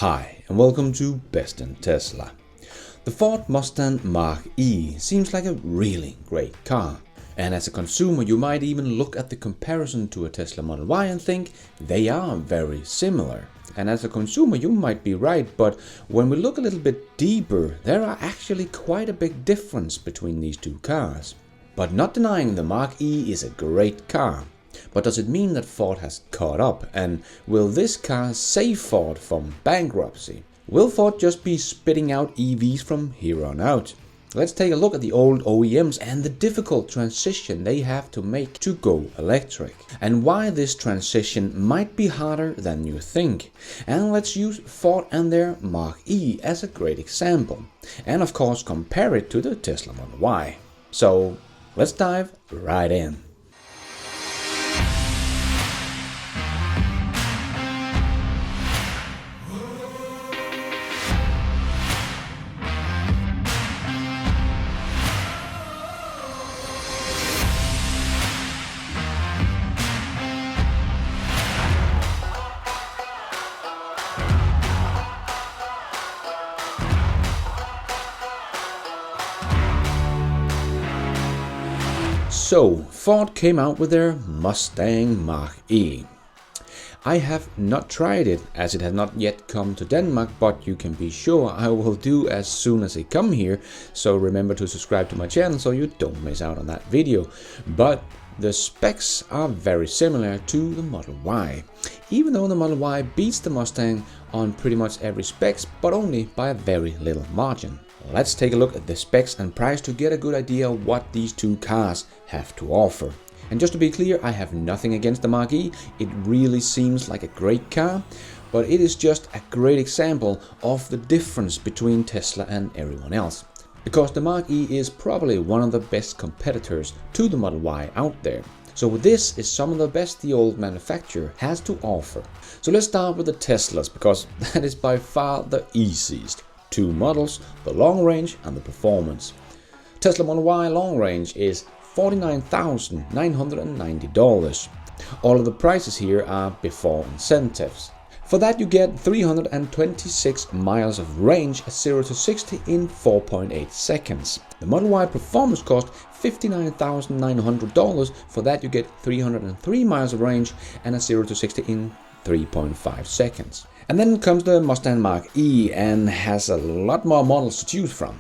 Hi and welcome to Best in Tesla. The Ford Mustang Mach-E seems like a really great car, and as a consumer you might even look at the comparison to a Tesla Model Y and think they are very similar. And as a consumer you might be right, but when we look a little bit deeper there are actually quite a big difference between these two cars. But not denying the Mach-E is a great car. But does it mean that Ford has caught up, and will this car save Ford from bankruptcy? Will Ford just be spitting out EVs from here on out? Let's take a look at the old OEMs and the difficult transition they have to make to go electric, and why this transition might be harder than you think. And let's use Ford and their Mach-E as a great example, and of course compare it to the Tesla Model Y. So let's dive right in. So, Ford came out with their Mustang Mach-E. I have not tried it as it has not yet come to Denmark, but you can be sure I will do as soon as it come here, so remember to subscribe to my channel so you don't miss out on that video. But the specs are very similar to the Model Y, even though the Model Y beats the Mustang on pretty much every specs, but only by a very little margin. Let's take a look at the specs and price to get a good idea of what these two cars have to offer. And just to be clear, I have nothing against the Mach-E, it really seems like a great car, but it is just a great example of the difference between Tesla and everyone else. Because the Mach-E is probably one of the best competitors to the Model Y out there. So this is some of the best the old manufacturer has to offer. So let's start with the Teslas, because that is by far the easiest. Two models, the long range and the performance. Tesla Model Y long range is $49,990. All of the prices here are before incentives. For that you get 326 miles of range at 0 to 60 in 4.8 seconds. The Model Y performance cost $59,900. For that you get 303 miles of range and a 0 to 60 in 3.5 seconds. And then comes the Mustang Mach-E and has a lot more models to choose from.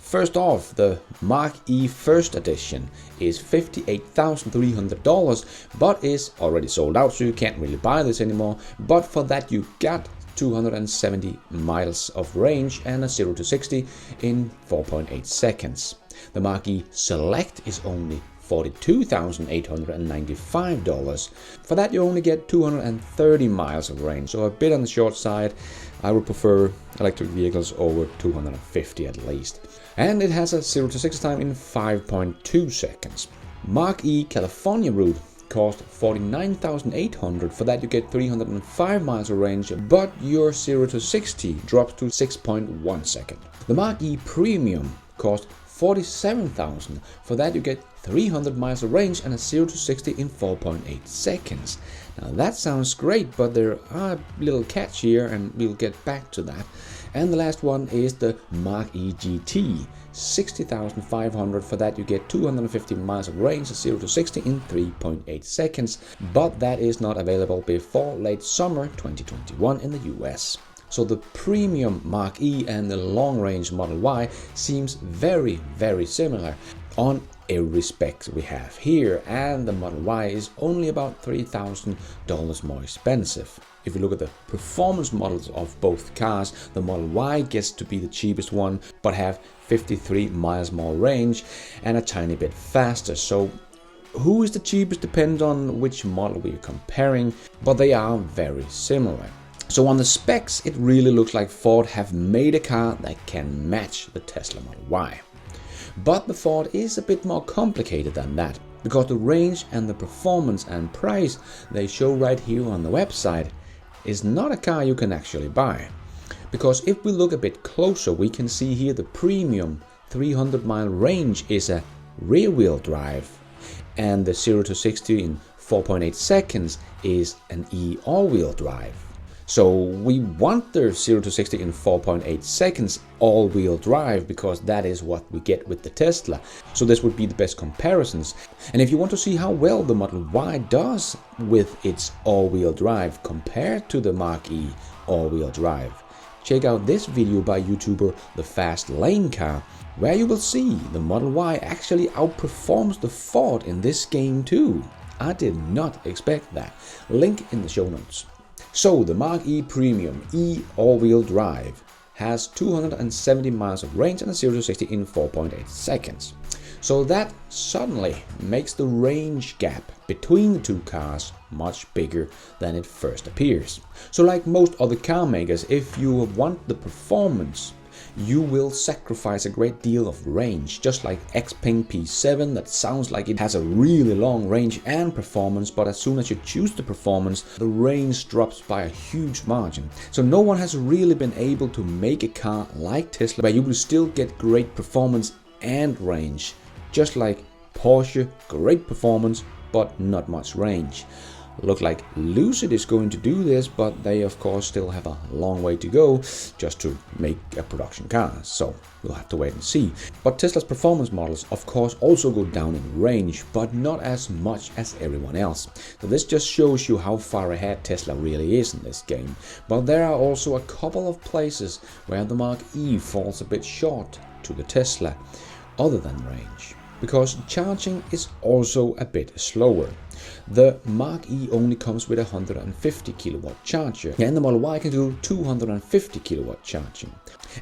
First off, the Mach-E First Edition is $58,300, but is already sold out, so you can't really buy this anymore. But for that you got 270 miles of range and a 0 to 60 in 4.8 seconds. The Mach-E Select is only $42,895. For that you only get 230 miles of range, so a bit on the short side. I would prefer electric vehicles over 250 at least. And it has a 0 to 60 time in 5.2 seconds. Mach-E California route cost $49,800. For that you get 305 miles of range, but your 0 to 60 drops to 6.1 seconds. The Mach-E Premium cost $47,000. For that you get 300 miles of range and a 0 to 60 in 4.8 seconds. Now that sounds great, but there are a little catch here and we'll get back to that. And the last one is the Mach-E GT, $60,500. For that you get 250 miles of range, 0 to 60 in 3.8 seconds, but that is not available before late summer 2021 in the US. So the premium Mach-E and the long-range Model Y seems very similar on every spec we have here, and the Model Y is only about $3,000 more expensive. If you look at the performance models of both cars, the Model Y gets to be the cheapest one, but have 53 miles more range and a tiny bit faster. So who is the cheapest depends on which model we're comparing, but they are very similar. So on the specs, it really looks like Ford have made a car that can match the Tesla Model Y. But the Ford is a bit more complicated than that, because the range and the performance and price they show right here on the website is not a car you can actually buy. Because if we look a bit closer, we can see here the premium 300-mile range is a rear-wheel drive, and the 0 to 60 in 4.8 seconds is an all-wheel drive. So we want the 0 to 60 in 4.8 seconds all-wheel drive, because that is what we get with the Tesla. So this would be the best comparisons. And if you want to see how well the Model Y does with its all-wheel drive compared to the Mach-E all-wheel drive, check out this video by YouTuber The Fast Lane Car, where you will see the Model Y actually outperforms the Ford in this game too. I did not expect that. Link in the show notes. So the Mach-E Premium E all-wheel drive has 270 miles of range and a 0 to 60 in 4.8 seconds. So that suddenly makes the range gap between the two cars much bigger than it first appears. So like most other car makers, if you want the performance, you will sacrifice a great deal of range, just like Xpeng P7 that sounds like it has a really long range and performance, but as soon as you choose the performance, the range drops by a huge margin. So no one has really been able to make a car like Tesla where you will still get great performance and range, just like Porsche, great performance but not much range. Look like Lucid is going to do this, but they of course still have a long way to go just to make a production car, so we'll have to wait and see. But Tesla's performance models of course also go down in range, but not as much as everyone else. So this just shows you how far ahead Tesla really is in this game. But there are also a couple of places where the Mach-E falls a bit short to the Tesla, other than range, because charging is also a bit slower. The Mach-E only comes with a 150 kilowatt charger, and the Model Y can do 250 kilowatt charging.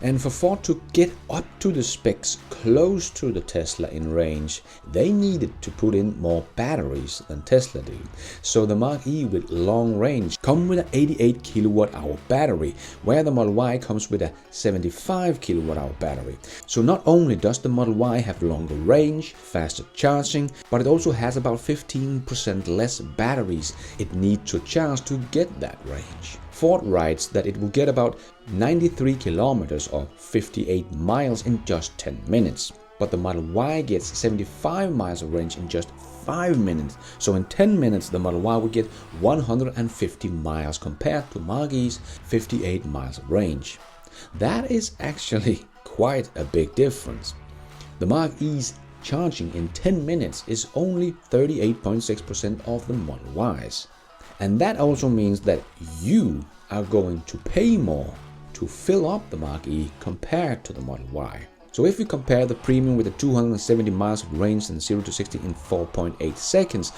And for Ford to get up to the specs close to the Tesla in range, they needed to put in more batteries than Tesla did. So the Mach-E with long range comes with an 88 kilowatt hour battery, where the Model Y comes with a 75 kilowatt hour battery. So not only does the Model Y have longer range, faster charging, but it also has about 15% less batteries it needs to charge to get that range. Ford writes that it will get about 93 kilometers or 58 miles in just 10 minutes. But the Model Y gets 75 miles of range in just 5 minutes. So in 10 minutes the Model Y will get 150 miles compared to Mach-E's 58 miles of range. That is actually quite a big difference. The Mach-E's charging in 10 minutes is only 38.6% of the Model Y's. And that also means that you are going to pay more to fill up the Mach-E compared to the Model Y. So if we compare the Premium with the 270 miles of range and 0 to 60 in 4.8 seconds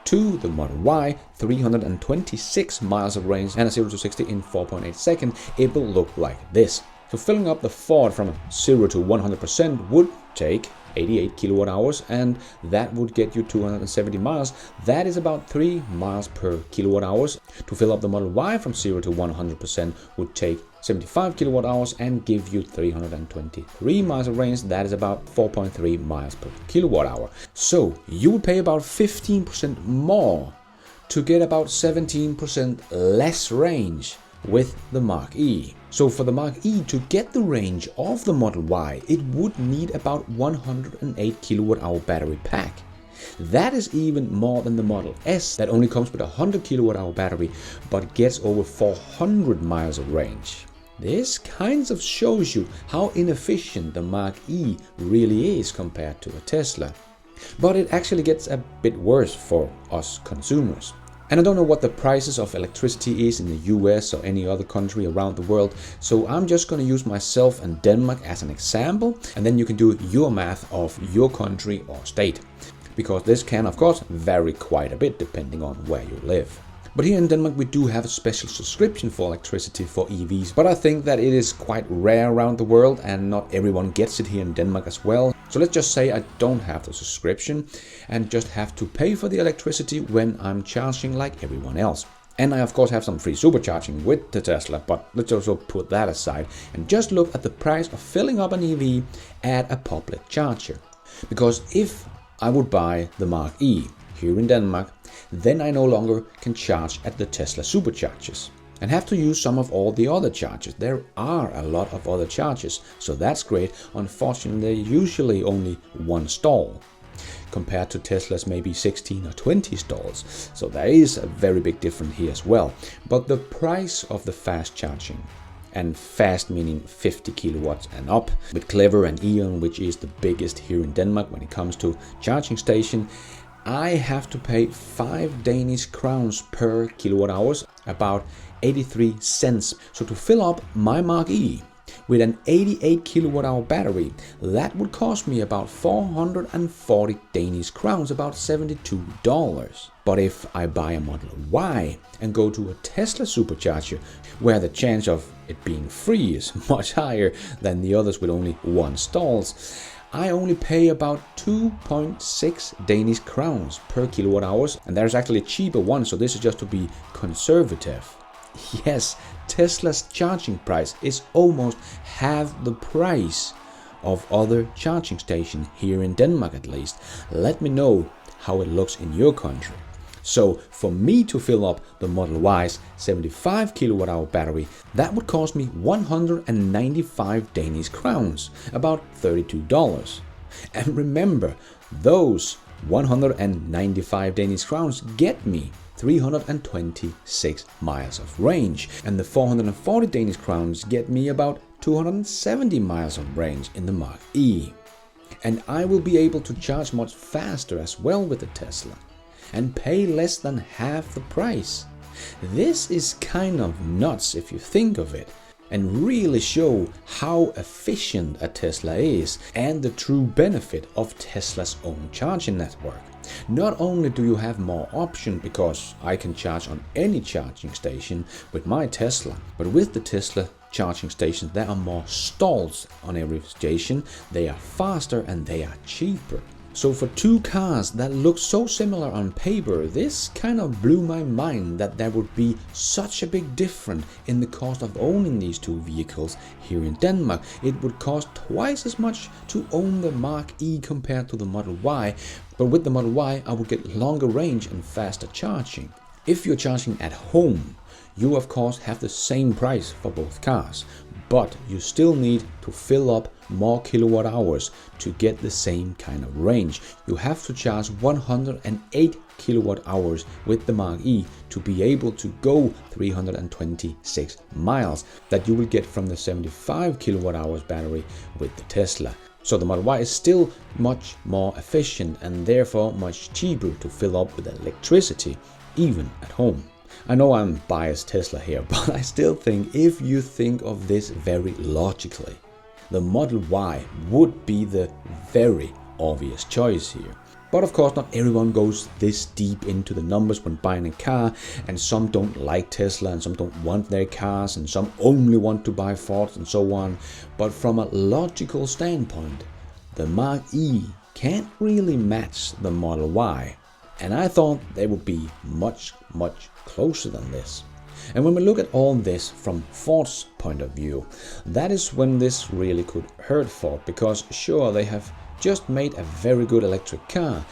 to the Model Y, 326 miles of range and a 0 to 60 in 4.8 seconds, it will look like this. So filling up the Ford from 0 to 100% would take 88 kilowatt hours, and that would get you 270 miles. That is about 3 miles per kilowatt hours. To fill up the Model Y from 0 to 100% would take 75 kilowatt hours and give you 323 miles of range. That is about 4.3 miles per kilowatt hour. So you would pay about 15% more to get about 17% less range with the Mach-E. So for the Mach-E to get the range of the Model Y, it would need about 108 kilowatt hour battery pack. That is even more than the Model S that only comes with a 100 kilowatt hour battery but gets over 400 miles of range. This kind of shows you how inefficient the Mach-E really is compared to a Tesla. But it actually gets a bit worse for us consumers. And I don't know what the prices of electricity is in the US or any other country around the world, so I'm just going to use myself and Denmark as an example, and then you can do your math of your country or state, because this can of course vary quite a bit depending on where you live. But here in Denmark we do have a special subscription for electricity for EVs, but I think that it is quite rare around the world and not everyone gets it here in Denmark as well. So let's just say I don't have the subscription and just have to pay for the electricity when I'm charging like everyone else. And I of course have some free supercharging with the Tesla, but let's also put that aside and just look at the price of filling up an EV at a public charger. Because if I would buy the Mach-E here in Denmark, then I no longer can charge at the Tesla superchargers and have to use some of all the other chargers. There are a lot of other chargers, so that's great. Unfortunately, they're usually only one stall. compared to Tesla's maybe 16 or 20 stalls. So there is a very big difference here as well. But the price of the fast charging, and fast meaning 50 kilowatts and up, with Clever and Eon, which is the biggest here in Denmark when it comes to charging station, I have to pay 5 Danish crowns per kilowatt hours, about 83 cents. So to fill up my Mach-E with an 88 kilowatt hour battery, that would cost me about 440 Danish crowns, about $72. But if I buy a Model Y and go to a Tesla supercharger, where the chance of it being free is much higher than the others with only 1 stalls, I only pay about 2.6 Danish crowns per kilowatt hours, and there's actually a cheaper one, so this is just to be conservative. Yes, Tesla's charging price is almost half the price of other charging stations here in Denmark at least. Let me know how it looks in your country. So for me to fill up the Model Y's 75 kilowatt hour battery, that would cost me 195 Danish crowns, about $32. And remember, those 195 Danish crowns get me 326 miles of range, and the 440 Danish crowns get me about 270 miles of range in the Mach-E. And I will be able to charge much faster as well with the Tesla, and pay less than half the price. This is kind of nuts if you think of it, and really show how efficient a Tesla is and the true benefit of Tesla's own charging network. Not only do you have more options, because I can charge on any charging station with my Tesla, but with the Tesla charging stations there are more stalls on every station, they are faster and they are cheaper. So for 2 cars that look so similar on paper, this kind of blew my mind that there would be such a big difference in the cost of owning these 2 vehicles here in Denmark. It would cost twice as much to own the Mach-E compared to the Model Y, but with the Model Y I would get longer range and faster charging. If you're charging at home, you of course have the same price for both cars, but you still need to fill up more kilowatt hours to get the same kind of range. You have to charge 108 kilowatt hours with the Mach-E to be able to go 326 miles that you will get from the 75 kilowatt hours battery with the Tesla. So the Model Y is still much more efficient and therefore much cheaper to fill up with electricity, even at home. I know I'm biased Tesla here, but I still think if you think of this very logically, the Model Y would be the very obvious choice here. But of course not everyone goes this deep into the numbers when buying a car, and some don't like Tesla and some don't want their cars and some only want to buy Fords and so on. But from a logical standpoint, the Mach-E can't really match the Model Y. And I thought they would be much closer than this. And when we look at all this from Ford's point of view, that is when this really could hurt Ford, because sure, they have just made a very good electric car.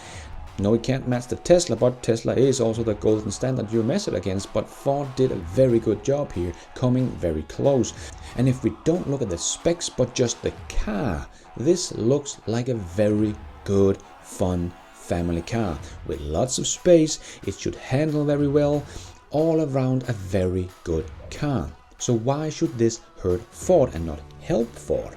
No, it can't match the Tesla, but Tesla is also the golden standard you measure against, but Ford did a very good job here, coming very close. And if we don't look at the specs but just the car, this looks like a very good, fun family car with lots of space. It should handle very well, all around a very good car. So why should this hurt Ford and not help Ford?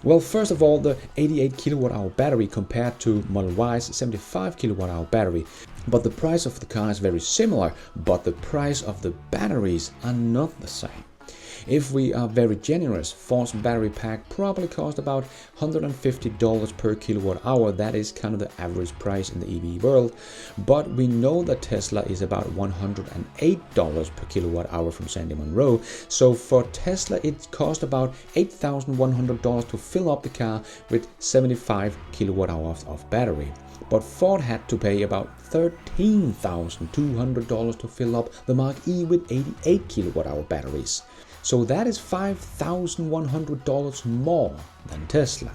Well, first of all, the 88 kilowatt hour battery compared to Model Y's 75 kilowatt hour battery. But the price of the car is very similar, but the price of the batteries are not the same. If we are very generous, Ford's battery pack probably cost about $150 per kilowatt hour. That is kind of the average price in the EV world. But we know that Tesla is about $108 per kilowatt hour from Sandy Munro. So for Tesla, it cost about $8,100 to fill up the car with 75 kilowatt hours of battery. But Ford had to pay about $13,200 to fill up the Mach-E with 88 kilowatt hour batteries. So that is $5,100 more than Tesla.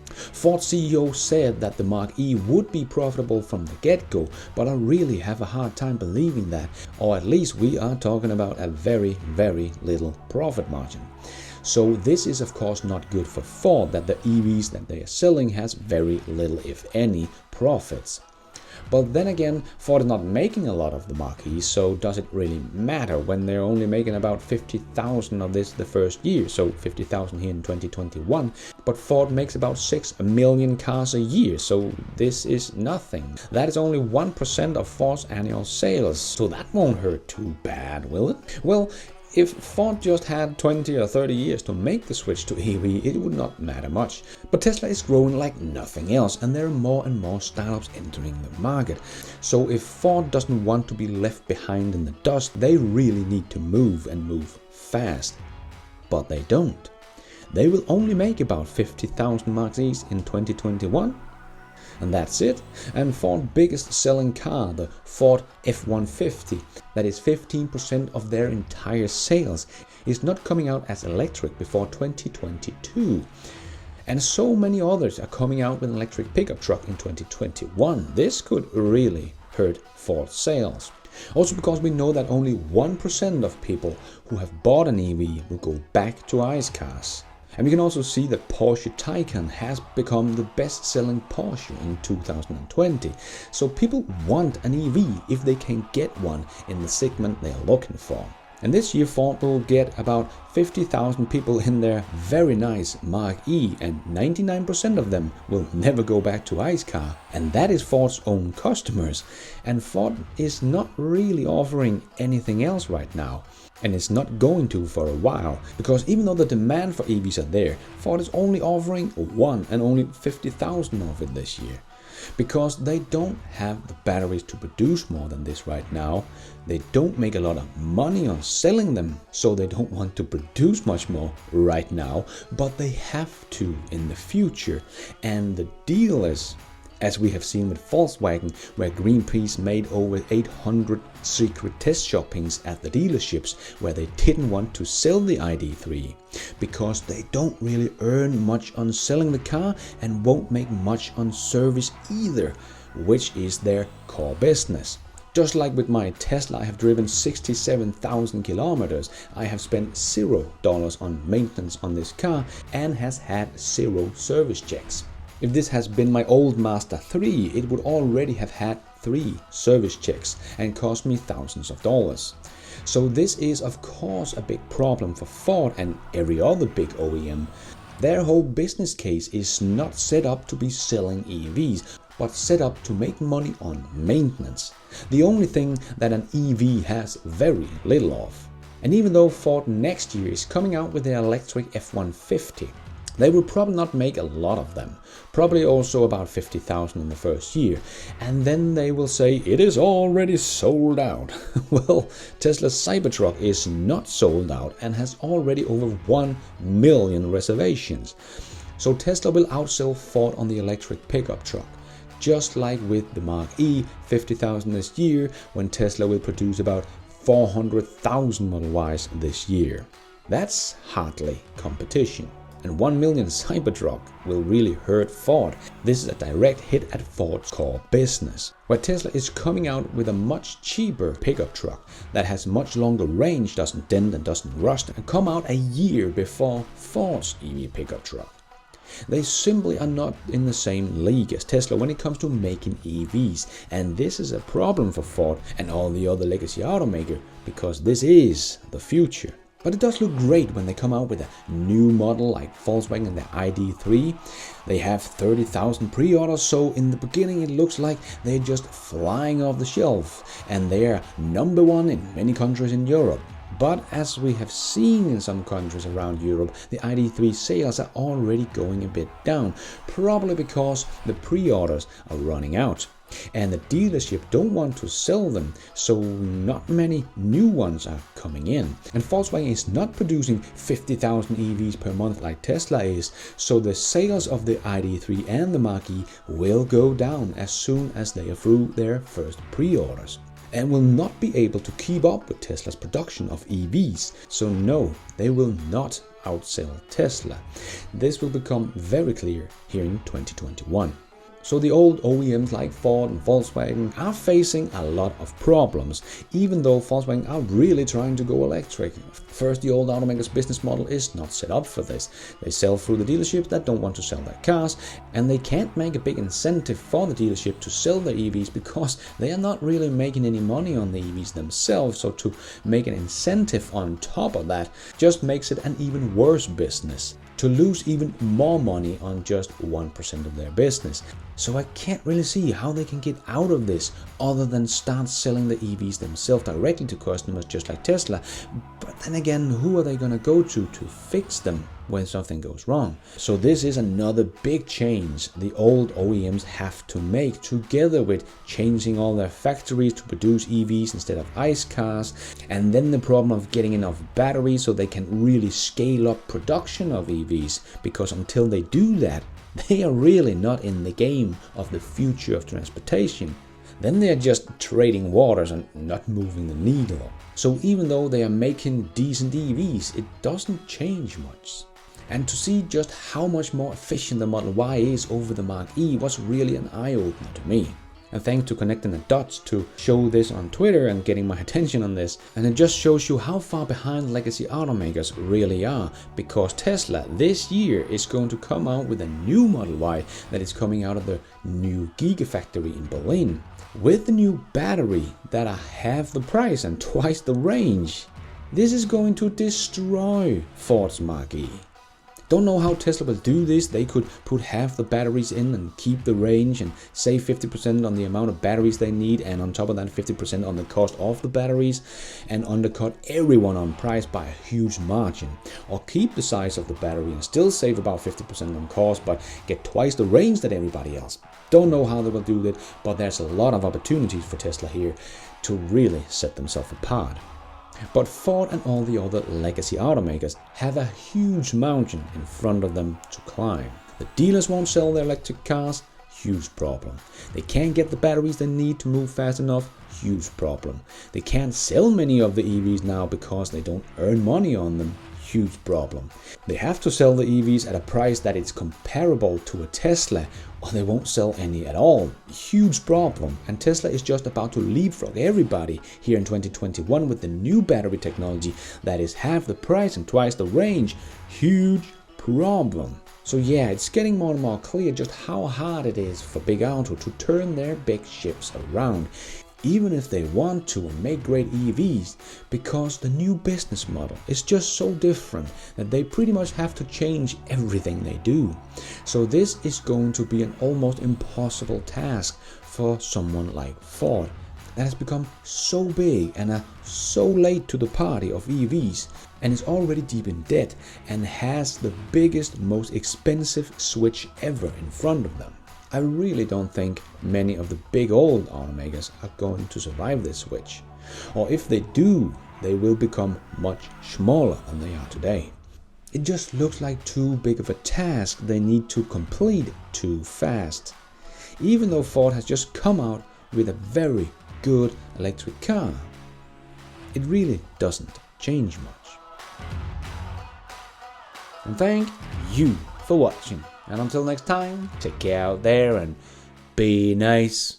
Ford CEO said that the Mach-E would be profitable from the get-go, but I really have a hard time believing that, or at least we are talking about a very little profit margin. So this is of course not good for Ford, that the EVs that they are selling has very little, if any, profits. But then again, Ford is not making a lot of the Mach-E, so does it really matter when they're only making about 50,000 of this the first year, so 50,000 here in 2021, but Ford makes about 6 million cars a year, so this is nothing. That is only 1% of Ford's annual sales, so that won't hurt too bad, will it? Well, if Ford just had 20 or 30 years to make the switch to EV, it would not matter much. But Tesla is growing like nothing else, and there are more and more startups entering the market. So if Ford doesn't want to be left behind in the dust, they really need to move, and move fast. But they don't. They will only make about 50,000 Mach-E's in 2021. And that's it. And Ford's biggest selling car, the Ford F-150, that is 15% of their entire sales, is not coming out as electric before 2022. And so many others are coming out with an electric pickup truck in 2021. This could really hurt Ford's sales. Also because we know that only 1% of people who have bought an EV will go back to ICE cars. And we can also see that Porsche Taycan has become the best-selling Porsche in 2020. So people want an EV if they can get one in the segment they are looking for. And this year Ford will get about 50,000 people in their very nice Mach-E, and 99% of them will never go back to ICE car. And that is Ford's own customers. And Ford is not really offering anything else right now. And it's not going to for a while, because even though the demand for EVs are there, Ford is only offering one, and only 50,000 of it this year. Because they don't have the batteries to produce more than this right now. They don't make a lot of money on selling them, so they don't want to produce much more right now, but they have to in the future. And the deal is, as we have seen with Volkswagen, where Greenpeace made over 800 secret test shoppings at the dealerships where they didn't want to sell the ID.3 because they don't really earn much on selling the car and won't make much on service either, which is their core business. Just like with my Tesla, I have driven 67,000 kilometers. I have spent $0 on maintenance on this car and has had 0 service checks. If this has been my old Mazda 3, it would already have had 3 service checks and cost me thousands of dollars. So this is of course a big problem for Ford and every other big OEM. Their whole business case is not set up to be selling EVs, but set up to make money on maintenance. The only thing that an EV has very little of. And even though Ford next year is coming out with their electric F-150, they will probably not make a lot of them, probably also about 50,000 in the first year, and then they will say it is already sold out. Well, Tesla's Cybertruck is not sold out and has already over 1 million reservations. So Tesla will outsell Ford on the electric pickup truck, just like with the Mach-E, 50,000 this year, when Tesla will produce about 400,000 Model Ys this year. That's hardly competition. And 1 million Cybertruck will really hurt Ford. This is a direct hit at Ford's core business, where Tesla is coming out with a much cheaper pickup truck that has much longer range, doesn't dent and doesn't rust, and come out a year before Ford's EV pickup truck. They simply are not in the same league as Tesla when it comes to making EVs, and this is a problem for Ford and all the other legacy automakers, because this is the future. But it does look great when they come out with a new model like Volkswagen and the ID.3. They have 30,000 pre-orders, so in the beginning it looks like they're just flying off the shelf, and they're #1 in many countries in Europe. But as we have seen in some countries around Europe, the ID.3 sales are already going a bit down, probably because the pre-orders are running out. And the dealership don't want to sell them, so not many new ones are coming in. And Volkswagen is not producing 50,000 EVs per month like Tesla is, so the sales of the ID.3 and the Mach-E will go down as soon as they are through their first pre-orders, and will not be able to keep up with Tesla's production of EVs. So no, they will not outsell Tesla. This will become very clear here in 2021. So the old OEMs like Ford and Volkswagen are facing a lot of problems, even though Volkswagen are really trying to go electric. First, the old automaker's business model is not set up for this. They sell through the dealerships that don't want to sell their cars, and they can't make a big incentive for the dealership to sell their EVs because they are not really making any money on the EVs themselves. So to make an incentive on top of that just makes it an even worse business, to lose even more money on just 1% of their business. So I can't really see how they can get out of this other than start selling the EVs themselves directly to customers, just like Tesla. But then again, who are they going to go to fix them when something goes wrong? So this is another big change the old OEMs have to make, together with changing all their factories to produce EVs instead of ICE cars, and then the problem of getting enough batteries so they can really scale up production of EVs, because until they do that, they are really not in the game of the future of transportation. Then they are just trading waters and not moving the needle. So even though they are making decent EVs, it doesn't change much. And to see just how much more efficient the Model Y is over the Mach-E was really an eye-opener to me. And thanks to connecting the dots to show this on Twitter and getting my attention on this. And it just shows you how far behind legacy automakers really are, because Tesla this year is going to come out with a new Model Y that is coming out of the new Gigafactory in Berlin, with the new battery that are half the price and twice the range. This is going to destroy Ford's Mach-E. Don't know how Tesla will do this. They could put half the batteries in and keep the range and save 50% on the amount of batteries they need, and on top of that 50% on the cost of the batteries, and undercut everyone on price by a huge margin. Or keep the size of the battery and still save about 50% on cost, but get twice the range that everybody else. Don't know how they will do that, but there's a lot of opportunities for Tesla here to really set themselves apart. But Ford and all the other legacy automakers have a huge mountain in front of them to climb. The dealers won't sell their electric cars, huge problem. They can't get the batteries they need to move fast enough, huge problem. They can't sell many of the EVs now because they don't earn money on them, huge problem. They have to sell the EVs at a price that is comparable to a Tesla, or they won't sell any at all, huge problem. And Tesla is just about to leapfrog everybody here in 2021 with the new battery technology that is half the price and twice the range, huge problem. So yeah, it's getting more and more clear just how hard it is for Big Auto to turn their big ships around, even if they want to and make great EVs, because the new business model is just so different that they pretty much have to change everything they do. So this is going to be an almost impossible task for someone like Ford, that has become so big and are so late to the party of EVs, and is already deep in debt and has the biggest, most expensive switch ever in front of them. I really don't think many of the big old automakers are going to survive this switch. Or if they do, they will become much smaller than they are today. It just looks like too big of a task they need to complete too fast. Even though Ford has just come out with a very good electric car, it really doesn't change much. And thank you for watching. And until next time, take care out there and be nice.